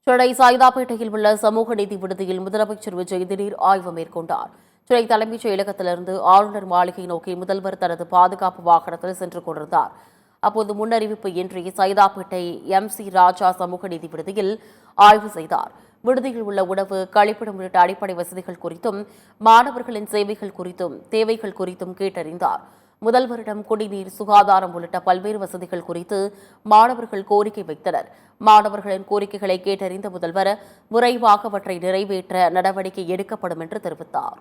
சென்னை சாய்தாப்பேட்டையில் உள்ள சமூக நீதி விடுதியில் முதலமைச்சர் விஜய் திடீர் ஆய்வு மேற்கொண்டார். சென்னை தலைமைச் செயலகத்திலிருந்து ஆளுநர் மாளிகை நோக்கி முதல்வர் தனது பாதுகாப்பு வாகனத்தில் சென்று கொண்டிருந்தார். அப்போது முன்னறிவிப்பு இன்றி சைதாப்பேட்டை MC ராஜா சமூக நீதி விடுதியில் ஆய்வு செய்தார். விடுதியில் உள்ள உணவு, கழிப்பிடம் உள்ளிட்ட அடிப்படை வசதிகள் குறித்தும் மாணவர்களின் சேவைகள் குறித்தும் தேவைகள் குறித்தும் கேட்டறிந்தார். முதல்வரிடம் குடிநீர், சுகாதாரம் உள்ளிட்ட பல்வேறு வசதிகள் குறித்து மாணவர்கள் கோரிக்கை வைத்தனர். மாணவர்களின் கோரிக்கைகளை கேட்டறிந்த முதல்வர் விரைவாக அவற்றை நிறைவேற்ற நடவடிக்கை எடுக்கப்படும் என்று தெரிவித்தார்.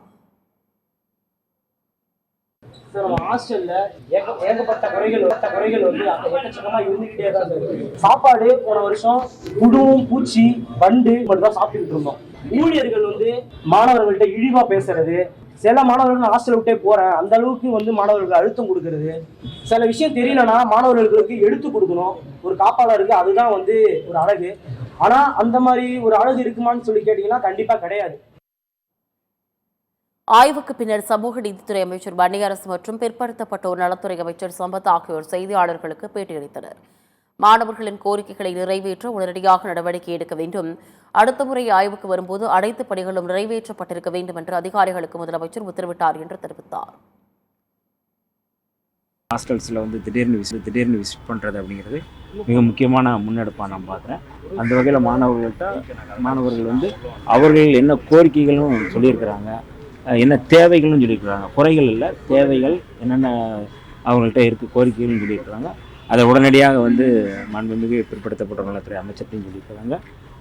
ஏகப்பட்ட குறைகள் வந்து எக்கச்சக்கமா இருந்துகிட்டே தான் இருக்கு. சாப்பாடு போன வருஷம் புழுவும், பூச்சி, வண்டு மட்டும் தான் சாப்பிட்டுக்கிட்டு இருந்தோம். ஊழியர்கள் வந்து மாணவர்கள்ட்ட இழிவா பேசுறது, சில மாணவர்கள் ஹாஸ்டல் விட்டே போறேன் அந்த அளவுக்கு வந்து மாணவர்களுக்கு அழுத்தம் கொடுக்கறது, சில விஷயம் தெரியலன்னா மாணவர்களுக்கு எடுத்து கொடுக்கணும். ஒரு காப்பாளருக்கு அதுதான் வந்து ஒரு அழகு. ஆனா அந்த மாதிரி ஒரு அழகு இருக்குமான்னு சொல்லி கேட்டீங்கன்னா கண்டிப்பா கிடையாது. ஆய்வுக்கு பின்னர் சமூக நீதித்துறை அமைச்சர் வன்னியரசு மற்றும் பிற்படுத்தப்பட்டோர் நலத்துறை அமைச்சர் சம்பத் ஆகியோர் செய்தியாளர்களுக்கு பேட்டியளித்தனர். மாணவர்களின் கோரிக்கைகளை நிறைவேற்ற உடனடியாக நடவடிக்கை எடுக்க வேண்டும். அடுத்த முறை ஆய்வுக்கு வரும்போது அனைத்து பணிகளும் நிறைவேற்றப்பட்டிருக்க வேண்டும் என்று அதிகாரிகளுக்கு முதலமைச்சர் உத்தரவிட்டார் என்று தெரிவித்தார். ஹாஸ்டல்ஸில் வந்து திடீர்னு விசிட் பண்ணுறது அப்படிங்கிறது மிக முக்கியமான முன்னெடுப்பாக நான் பார்க்குறேன். அந்த வகையில் மாணவர்கள் வந்து அவர்கள் என்ன கோரிக்கைகளும் சொல்லியிருக்கிறாங்க, என்ன தேவைகளும் சொல்லியிருக்கிறாங்க. குறைகள் இல்லை, தேவைகள் என்னென்ன அவங்கள்ட்ட இருக்குது, கோரிக்கைகளும் சொல்லியிருக்கிறாங்க. அதை உடனடியாக வந்து மாண்புமிகு பிற்படுத்தப்பட்ட நலத்துறை அமைச்சர்கிட்டையும் சொல்லியிருக்கிறாங்க,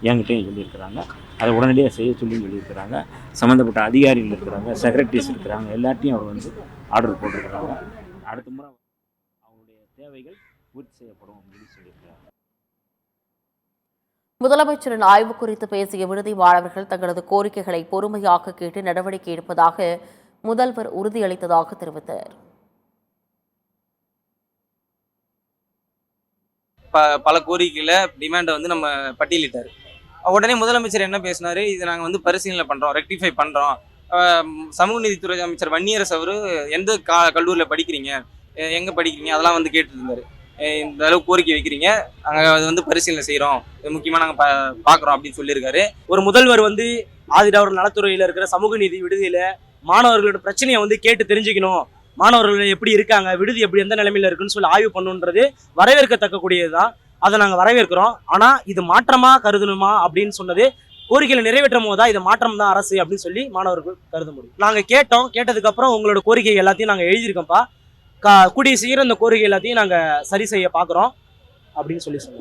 என்கிட்டையும் சொல்லியிருக்கிறாங்க. அதை உடனடியாக செய்ய சொல்லியும் சொல்லியிருக்கிறாங்க. சம்மந்தப்பட்ட அதிகாரிகள் இருக்கிறாங்க, செக்ரட்டரிஸ் இருக்கிறாங்க, எல்லாத்தையும் அவர் வந்து ஆர்டர் போட்டிருக்கிறாங்க. அடுத்த முறை அவங்களுடைய தேவைகள் பூர்த்தி செய்யப்படும் அப்படின்னு சொல்லியிருக்கிறாங்க. முதலமைச்சரின் ஆய்வு குறித்து பேசிய விடுதி மாணவர்கள் தங்களது கோரிக்கைகளை பொறுமையாக கேட்டு நடவடிக்கை எடுப்பதாக முதல்வர் உறுதியளித்ததாக தெரிவித்தார். பல கோரிக்கைகளை டிமாண்டை வந்து நம்ம பட்டியலிட்டார். உடனே முதலமைச்சர் என்ன பேசினாரு, இதை நாங்கள் வந்து பரிசீலனை பண்ணுறோம், ரெக்டிஃபை பண்ணுறோம். சமூக நீதித்துறை அமைச்சர் வன்னியரசு அவர் எந்த கல்லூரியில் படிக்கிறீங்க, எங்கே படிக்கிறீங்க, அதெல்லாம் வந்து கேட்டு இருந்தார். இந்த அளவுக்கு கோரிக்கை வைக்கிறீங்க, நாங்கள் அது வந்து பரிசீலனை செய்கிறோம், முக்கியமாக நாங்கள் பார்க்குறோம் அப்படின்னு சொல்லியிருக்காரு. ஒரு முதல்வர் வந்து ஆதிராவிடர் நலத்துறையில் இருக்கிற சமூக நீதி விடுதியில் மாணவர்களோட பிரச்சனையை வந்து கேட்டு தெரிஞ்சுக்கணும், மாணவர்கள் எப்படி இருக்காங்க, விடுதி எப்படி எந்த நிலைமையில இருக்குன்னு சொல்லி ஆய்வு பண்ணுன்றது வரவேற்கத்தக்கக்கூடியதுதான். அதை நாங்கள் வரவேற்கிறோம். ஆனால் இது மாற்றமாக கருதணுமா அப்படின்னு சொன்னது கோரிக்கைகளை நிறைவேற்றும் போது தான் இது மாற்றம் தான் அரசு அப்படின்னு சொல்லி மாணவர்கள் கருத முடியும். நாங்கள் கேட்டதுக்கப்புறம் உங்களோட கோரிக்கை எல்லாத்தையும் நாங்கள் எழுதியிருக்கோம்ப்பா, கூடிய சீக்கிரம் இந்த கோரிக்கை எல்லாத்தையும் நாங்கள் சரி செய்ய பார்க்குறோம் அப்படின்னு சொல்லி சொன்னோம்.